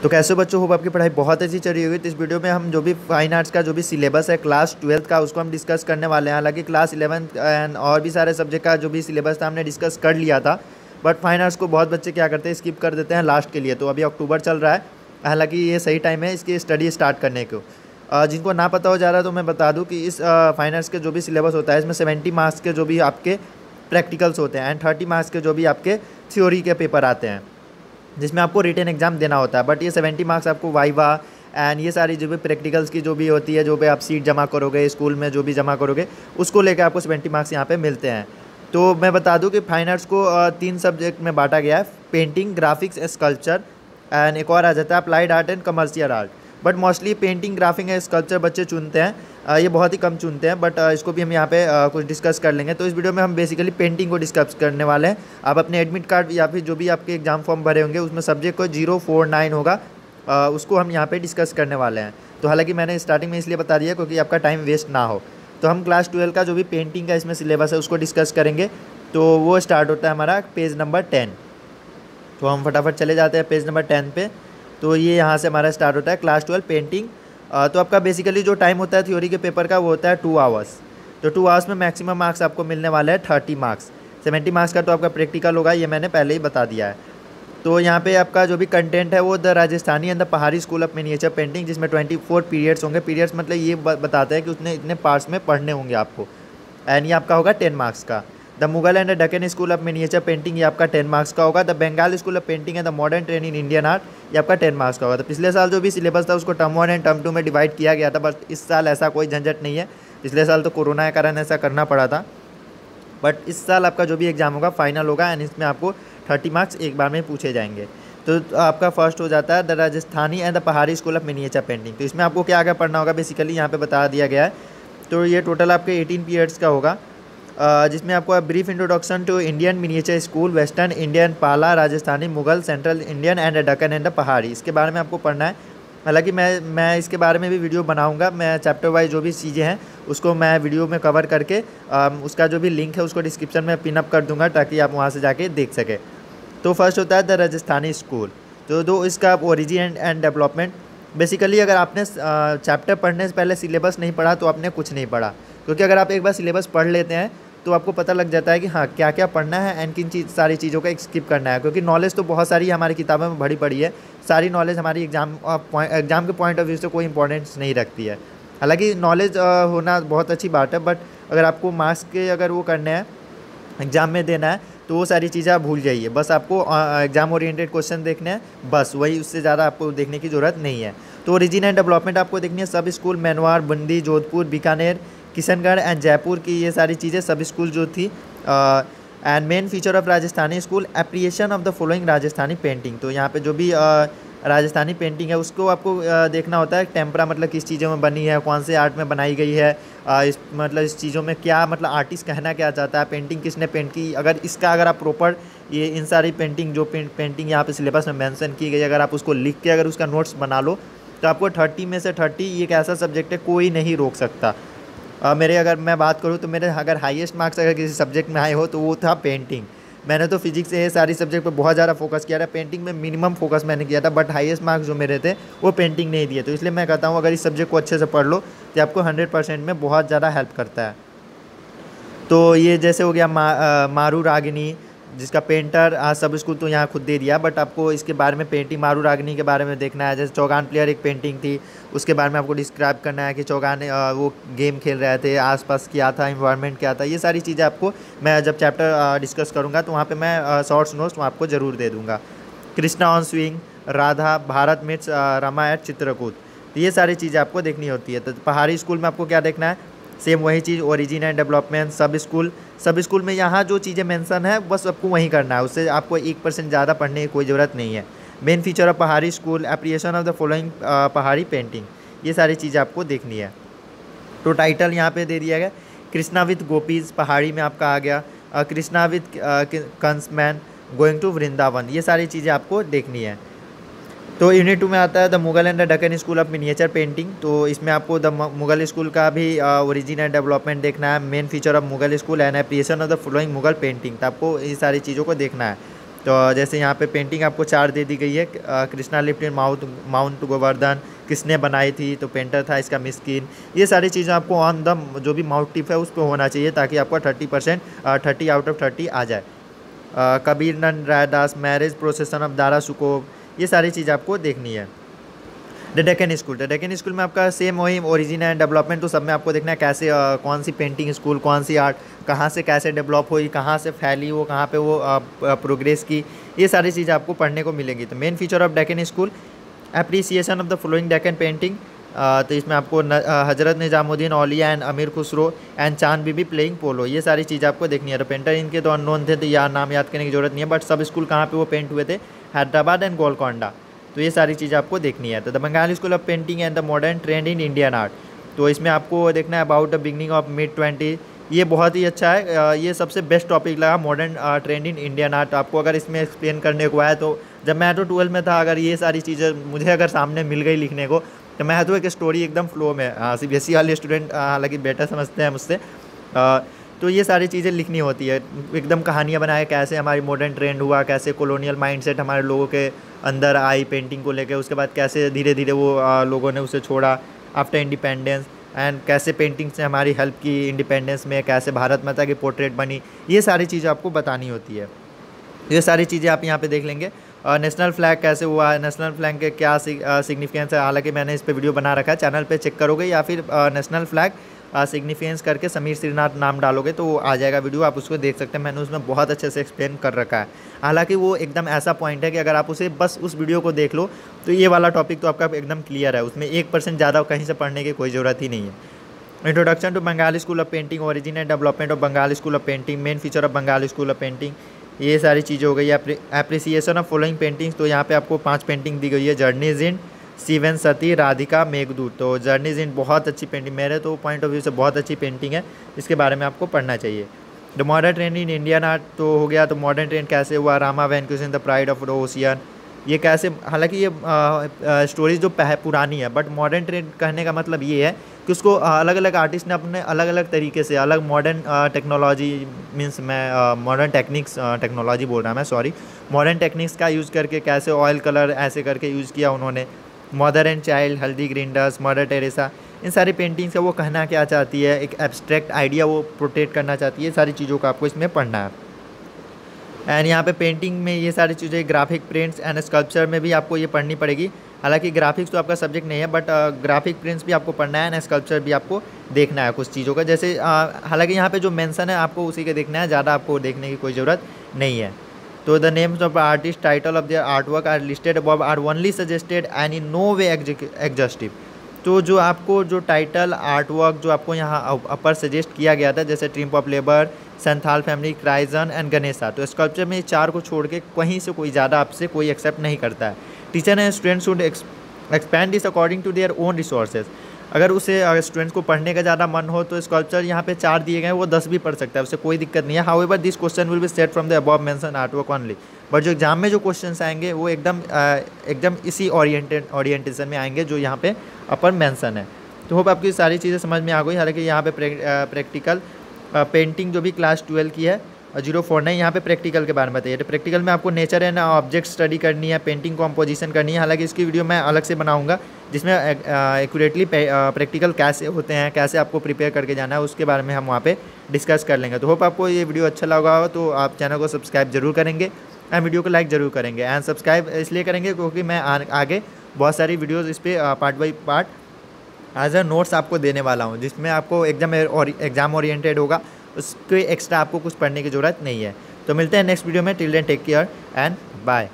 तो कैसे हो बच्चों, होप आपकी पढ़ाई बहुत अच्छी चल रही होगी। तो इस वीडियो में हम जो भी फाइन आर्ट्स का जो भी सिलेबस है क्लास 12th का उसको हम डिस्कस करने वाले हैं। हालांकि क्लास 11th एंड और भी सारे सब्जेक्ट का जो भी सिलेबस था हमने डिस्कस कर लिया था, बट फाइन आर्ट्स को बहुत बच्चे क्या करते हैं, स्किप कर देते हैं लास्ट के लिए। तो अभी अक्टूबर चल रहा है, हालांकि ये सही टाइम है इसकी स्टडी स्टार्ट करने को। जिनको ना पता हो जा रहा है तो मैं बता दूं कि इस फाइन आर्ट्स के जो भी सिलेबस होता है इसमें 70 मार्क्स के जो भी आपके प्रैक्टिकल्स होते हैं एंड 30 मार्क्स के जो भी आपके थ्योरी के पेपर आते हैं, जिसमें आपको रिटन एग्जाम देना होता है। बट ये 70 मार्क्स आपको वाइवा एंड ये सारी जो भी प्रैक्टिकल्स की जो भी होती है, जो भी आप सीट जमा करोगे स्कूल में, जो भी जमा करोगे उसको लेकर आपको 70 मार्क्स यहाँ पे मिलते हैं। तो मैं बता दूं कि फाइन आर्ट्स को 3 सब्जेक्ट में बांटा गया है, पेंटिंग, ग्राफिक्स, स्कल्पचर एंड एक और आ जाता है applied art and commercial art. But mostly painting, graphic and sculpture बच्चे चुनते हैं, ये बहुत ही कम चुनते हैं। बट इसको भी हम यहाँ पे कुछ डिस्कस कर लेंगे। तो इस वीडियो में हम बेसिकली पेंटिंग को डिस्कस करने वाले हैं। आप अपने एडमिट कार्ड या फिर जो भी आपके एग्जाम फॉर्म भरे होंगे उसमें सब्जेक्ट को 049 होगा, उसको हम यहाँ पे डिस्कस करने वाले हैं। तो हालांकि मैंने स्टार्टिंग में इसलिए बता दिया क्योंकि आपका टाइम वेस्ट ना हो। तो हम क्लास 12 का जो भी पेंटिंग का इसमें सिलेबस है उसको डिस्कस करेंगे। तो वो स्टार्ट होता है हमारा पेज नंबर 10। तो हम फटाफट चले जाते हैं पेज नंबर 10 पे। तो ये यहाँ से हमारा स्टार्ट होता है क्लास 12 पेंटिंग। तो आपका बेसिकली जो टाइम होता है थ्योरी के पेपर का वो होता है 2 आवर्स। तो 2 आवर्स में मैक्सिमम मार्क्स आपको मिलने वाले हैं 30 मार्क्स। 70 मार्क्स का तो आपका प्रैक्टिकल होगा, ये मैंने पहले ही बता दिया है। तो यहाँ पे आपका जो भी कंटेंट है वो द राजस्थानी एंड द पहाड़ी स्कूल ऑफ मिनिएचर पेंटिंग, जिसमें 24 पीरियड्स होंगे। पीरियड्स मतलब ये बताते हैं कि उसने इतने पार्ट्स में पढ़ने होंगे आपको, एंड ये आपका होगा 10 मार्क्स का। The Mughal and the Deccan school of miniature painting, ये आपका 10 मार्क्स का होगा। The Bengal school of painting and the modern trend in Indian art, ये आपका 10 मार्क्स का होगा। तो पिछले साल जो भी सिलेबस था उसको टर्म 1 एंड टर्म 2 में डिवाइड किया गया था, बट इस साल ऐसा कोई झंझट नहीं है। पिछले साल तो कोरोना के कारण ऐसा करना पड़ा था, बट इस साल आपका जो भी एग्जाम होगा फाइनल होगा एंड इसमें आपको 30 मार्क्स एक बार में पूछे जाएंगे। तो आपका फर्स्ट हो जाता है द राजस्थानी एंड द पहाड़ी स्कूल ऑफ मिनिएचर पेंटिंग। तो इसमें आपको क्या आगे पढ़ना होगा बेसिकली यहाँ पे बता दिया गया है। तो ये टोटल आपके 18 पीरियड्स का होगा, जिसमें आपको brief introduction to Indian miniature school, western Indian, Pala, Rajasthani, Mughal, central Indian and Deccan and the Pahari, इसके बारे में आपको पढ़ना है। हालांकि मैं इसके बारे में भी वीडियो बनाऊंगा। मैं चैप्टर वाइज जो भी चीज़ें हैं उसको मैं वीडियो में कवर करके उसका जो भी लिंक है उसको डिस्क्रिप्शन में पिनअप कर दूंगा ताकि आप वहाँ से जाके देख सकें। तो फर्स्ट होता है द राजस्थानी स्कूल। तो दो इसका ओरिजिन एंड डेवलपमेंट। बेसिकली अगर आपने चैप्टर पढ़ने से पहले सिलेबस नहीं पढ़ा तो आपने कुछ नहीं पढ़ा, क्योंकि अगर आप एक बार सिलेबस पढ़ लेते हैं तो आपको पता लग जाता है कि हाँ क्या क्या पढ़ना है एंड किन सारी चीज़ों का स्किप करना है। क्योंकि नॉलेज तो बहुत सारी हमारी किताबों में भरी पड़ी है, सारी नॉलेज हमारी एग्जाम के पॉइंट ऑफ व्यू से कोई इंपॉर्टेंस नहीं रखती है। हालांकि नॉलेज होना बहुत अच्छी बात है, बट अगर आपको मार्क्स के अगर वो करने हैं, एग्ज़ाम में देना है, तो वो सारी चीज़ें आप भूल जाइए। बस आपको एग्जाम ओरिएंटेड क्वेश्चन देखने हैं, बस वही, उससे ज़्यादा आपको देखने की ज़रूरत नहीं है। तो ओरिजिन एंड डेवलपमेंट आपको देखनी है। सब स्कूल मैनवार, बूंदी, जोधपुर, बीकानेर, किशनगढ़ एंड जयपुर की ये सारी चीज़ें सब स्कूल जो थी। And main feature of Rajasthani school, appreciation of the following Rajasthani painting. तो यहाँ पे जो भी राजस्थानी पेंटिंग है उसको आपको देखना होता है। टेम्परा मतलब किस चीज़ों में बनी है, कौन से आर्ट में बनाई गई है, इस चीज़ों में क्या मतलब आर्टिस्ट कहना क्या चाहता है, पेंटिंग किसने पेंट की। अगर आप प्रॉपर ये इन सारी पेंटिंग जो पेंटिंग यहाँ पे सिलेबस में मेंशन की गई, अगर आप उसको लिख के अगर उसका नोट्स बना लो तो आपको 30 में से 30, ये एक ऐसा सब्जेक्ट है कोई नहीं रोक सकता। अगर मैं बात करूँ तो मेरे अगर हाईएस्ट मार्क्स अगर किसी सब्जेक्ट में आए हो तो वो था पेंटिंग। मैंने तो फिजिक्स से ये सारी सब्जेक्ट पे बहुत ज़्यादा फोकस किया था, पेंटिंग में मिनिमम फोकस मैंने किया था, बट हाईएस्ट मार्क्स जो मेरे थे वो पेंटिंग नहीं दिए। तो इसलिए मैं कहता हूँ अगर इस सब्जेक्ट को अच्छे से पढ़ लो तो आपको 100% में बहुत ज़्यादा हेल्प करता है। तो ये जैसे हो गया मारू रागिनी, जिसका पेंटर सब स्कूल तो यहाँ खुद दे दिया, बट आपको इसके बारे में पेंटिंग मारू रागिनी के बारे में देखना है। जैसे चौगान प्लेयर एक पेंटिंग थी, उसके बारे में आपको डिस्क्राइब करना है कि चौगान वो गेम खेल रहे थे, आसपास क्या था, इन्वायरमेंट क्या था। ये सारी चीज़ें आपको मैं जब चैप्टर डिस्कस करूँगा तो वहाँ पे मैं शॉर्ट्स नोट्स आपको ज़रूर दे दूँगा। कृष्णा ऑन स्विंग, राधा, भारत मिर्च, रमा एट चित्रकूट, तो ये सारी चीज़ें आपको देखनी होती है। तो पहाड़ी स्कूल में आपको क्या देखना है, सेम वही चीज़, ओरिजिन एंड डेवलपमेंट। सब स्कूल में यहाँ जो चीज़ें मेंशन है बस आपको वहीं करना है, उससे आपको 1% ज़्यादा पढ़ने की कोई ज़रूरत नहीं है। मेन फीचर ऑफ पहाड़ी school, appreciation of the following पहाड़ी पेंटिंग, ये सारी चीज़ें आपको देखनी है। तो टाइटल यहाँ पे दे दिया गया, कृष्णा विथ गोपीज, पहाड़ी में आपका आ गया, कृष्णा विथ कंसमैन, गोइंग टू वृंदावन, ये सारी चीज़ें आपको देखनी है। तो यूनिट 2 में आता है the Mughal and the Deccan school of miniature painting. तो इसमें आपको द मुगल स्कूल का भी ओरिजिन एंड डेवलपमेंट देखना है, main feature of Mughal school and appreciation of the following Mughal painting, तो आपको ये सारी चीज़ों को देखना है। तो जैसे यहाँ पे पेंटिंग आपको 4 दे दी गई है। Krishna lift in mount Govardhan किसने बनाई थी, तो पेंटर था इसका मिस्किन। ये सारी चीज़ें आपको ऑन द जो भी मोटिव है उस पर होना चाहिए, ताकि आपका 30 आउट ऑफ 30 आ जाए। Kabir and Raidas, marriage procession of Dara Shikoh, ये सारी चीज़ आपको देखनी है। द डेक्कन स्कूल में आपका सेम वही ओरिजिन एंड डेवलपमेंट, तो सब में आपको देखना है कैसे कौन सी पेंटिंग स्कूल, कौन सी आर्ट कहाँ से कैसे डेवलप हुई, कहाँ से फैली वो, कहाँ पे वो प्रोग्रेस की, ये सारी चीज़ें आपको पढ़ने को मिलेंगी। तो main feature of Deccan school, appreciation of the following Deccan painting. तो इसमें आपको हजरत निजामुद्दीन औलिया एंड अमीर खुसरो एंड चांद बीबी प्लेइंग पोलो, ये सारी चीज़ आपको देखनी है। तो पेंटर इनके तो अननोन थे, तो यार नाम याद करने की जरूरत नहीं है, बट सब स्कूल कहाँ पे वो पेंट हुए थे, हैदराबाद एंड गोलकोंडा। तो ये सारी चीज़ें आपको देखनी है। तो the Bengali school of painting and the modern trend in Indian art, तो इसमें आपको देखना है अबाउट द बिगनिंग ऑफ मिड-20, ये बहुत ही अच्छा है। ये सबसे बेस्ट टॉपिक लगा, modern trend in Indian art. आपको अगर इसमें एक्सप्लेन करने को आया, तो जब मैं तो 12 में था, अगर ये सारी चीज़ें मुझे अगर सामने मिल गई लिखने को, तो मैं तो एक स्टोरी एकदम फ्लो में, CBSE वाले स्टूडेंट हालांकि बेटर समझते हैं मुझसे, तो ये सारी चीज़ें लिखनी होती है, एकदम कहानियाँ बनाए कैसे हमारी मॉडर्न ट्रेंड हुआ, कैसे कॉलोनियल माइंडसेट हमारे लोगों के अंदर आई पेंटिंग को लेकर, उसके बाद कैसे धीरे धीरे वो लोगों ने उसे छोड़ा आफ्टर इंडिपेंडेंस, एंड कैसे पेंटिंग से हमारी हेल्प की इंडिपेंडेंस में, कैसे भारत माता की पोर्ट्रेट बनी, ये सारी चीज़ें आपको बतानी होती है। ये सारी चीज़ें आप यहाँ पे देख लेंगे। नेशनल फ्लैग कैसे हुआ है, नेशनल फ्लैग के क्या सिग्निफिकेंस है, हालांकि मैंने इस पे वीडियो बना रखा है, चैनल पे चेक करोगे, या फिर नेशनल फ्लैग सिग्निफिकेंस करके समीर श्रीनाथ नाम डालोगे तो वो आ जाएगा वीडियो, आप उसको देख सकते हैं। मैंने उसमें बहुत अच्छे से एक्सप्लेन कर रखा है। हालांकि वो एकदम ऐसा पॉइंट है कि अगर आप उसे बस उस वीडियो को देख लो, तो ये वाला टॉपिक तो आपका एकदम क्लियर है, उसमें 1% ज़्यादा कहीं से पढ़ने की कोई ज़रूरत ही नहीं है। Introduction to Bengali school of painting, origin and development of Bengali school of painting, main feature of Bengali school of painting, ये सारी चीज़ें हो गई। एप्रिसिएशन ऑफ फॉलोइंग पेंटिंग्स, तो यहाँ पे आपको 5 पेंटिंग दी गई है। जर्नीज इन, शिवन सती, राधिका, मेघदूत। तो जर्नीज इन बहुत अच्छी पेंटिंग, मेरे तो पॉइंट ऑफ व्यू से बहुत अच्छी पेंटिंग है, इसके बारे में आपको पढ़ना चाहिए। The modern trend in Indian art तो हो गया। तो मॉडर्न ट्रेंड कैसे हुआ, Rama vanquishes in the pride of the ocean, ये कैसे, हालांकि ये स्टोरीज जो पुरानी है, बट मॉडर्न ट्रेंड कहने का मतलब ये है कि उसको अलग अलग आर्टिस्ट ने अपने अलग अलग तरीके से, अलग मॉडर्न टेक्नोलॉजी, मीन्स मैं मॉडर्न टेक्निक्स, टेक्नोलॉजी बोल रहा मैं, सॉरी, मॉडर्न टेक्निक्स का यूज़ करके कैसे ऑयल कलर ऐसे करके यूज़ किया उन्होंने। मदर एंड चाइल्ड, हल्दी ग्रीन डस्ट, मदर टेरेसा, इन सारी पेंटिंग्स का वो कहना क्या चाहती है, एक एब्स्ट्रैक्ट आइडिया वो प्रोटेक्ट करना चाहती है, सारी चीज़ों को आपको इसमें पढ़ना है। एंड यहाँ पे पेंटिंग में ये सारी चीज़ें, ग्राफिक प्रिंट्स एंड स्कल्पचर में भी आपको ये पढ़नी पड़ेगी। हालांकि ग्राफिक्स तो आपका सब्जेक्ट नहीं है, बट ग्राफिक प्रिंट्स भी आपको पढ़ना है एंड स्कल्पचर भी आपको देखना है कुछ चीज़ों का। जैसे हालांकि यहाँ पे जो मेंशन है आपको उसी के देखना है, ज़्यादा आपको देखने की कोई ज़रूरत नहीं है। तो the names of artist, title of their art work are listed above are only suggested and in no way exhaustive. तो जो आपको जो टाइटल, आर्ट वर्क जो आपको यहाँ अपर सजेस्ट किया गया था, जैसे triumph of labour, Santhal family, क्राइजन एंड गणेशा, तो स्कल्पचर में 4 को छोड़ के कहीं से कोई ज़्यादा आपसे कोई एक्सेप्ट नहीं करता है। Teacher and students should expand this according to their own resources. अगर स्टूडेंट्स को पढ़ने का ज़्यादा मन हो तो स्कल्पचर यहाँ पे 4 दिए गए हैं, वो 10 भी पढ़ सकता है, उससे कोई दिक्कत नहीं है। However this question will be set from the above mention art work only, but जो एग्जाम में जो क्वेश्चंस आएंगे वो एकदम इसी ओरिएंटेशन में आएंगे जो यहाँ पे अपर मेंशन है। तो होप आपकी सारी चीज़ें समझ में आ गई। हालांकि यहाँ पे प्रैक्टिकल पेंटिंग जो भी क्लास 12 की है 049, यहाँ पे प्रैक्टिकल के बारे में बताइए। तो प्रैक्टिकल में आपको नेचर एंड ऑब्जेक्ट स्टडी करनी है, पेंटिंग कॉम्पोजिशन करनी है। हालांकि इसकी वीडियो मैं अलग से बनाऊंगा जिसमें एक्यूरेटली प्रैक्टिकल कैसे होते हैं, कैसे आपको प्रिपेयर करके जाना है, उसके बारे में हम वहाँ पे डिस्कस कर लेंगे। तो होप आपको ये वीडियो अच्छा लगा हो तो आप चैनल को सब्सक्राइब जरूर करेंगे एंड वीडियो को लाइक ज़रूर करेंगे। एंड सब्सक्राइब इसलिए करेंगे क्योंकि मैं आगे बहुत सारी वीडियोज़ इस पर part by part as a notes आपको देने वाला हूँ, जिसमें आपको एग्जाम ओरिएंटेड होगा, उसके एक्स्ट्रा आपको कुछ पढ़ने की ज़रूरत नहीं है। तो मिलते हैं नेक्स्ट वीडियो में। Till then take care and bye.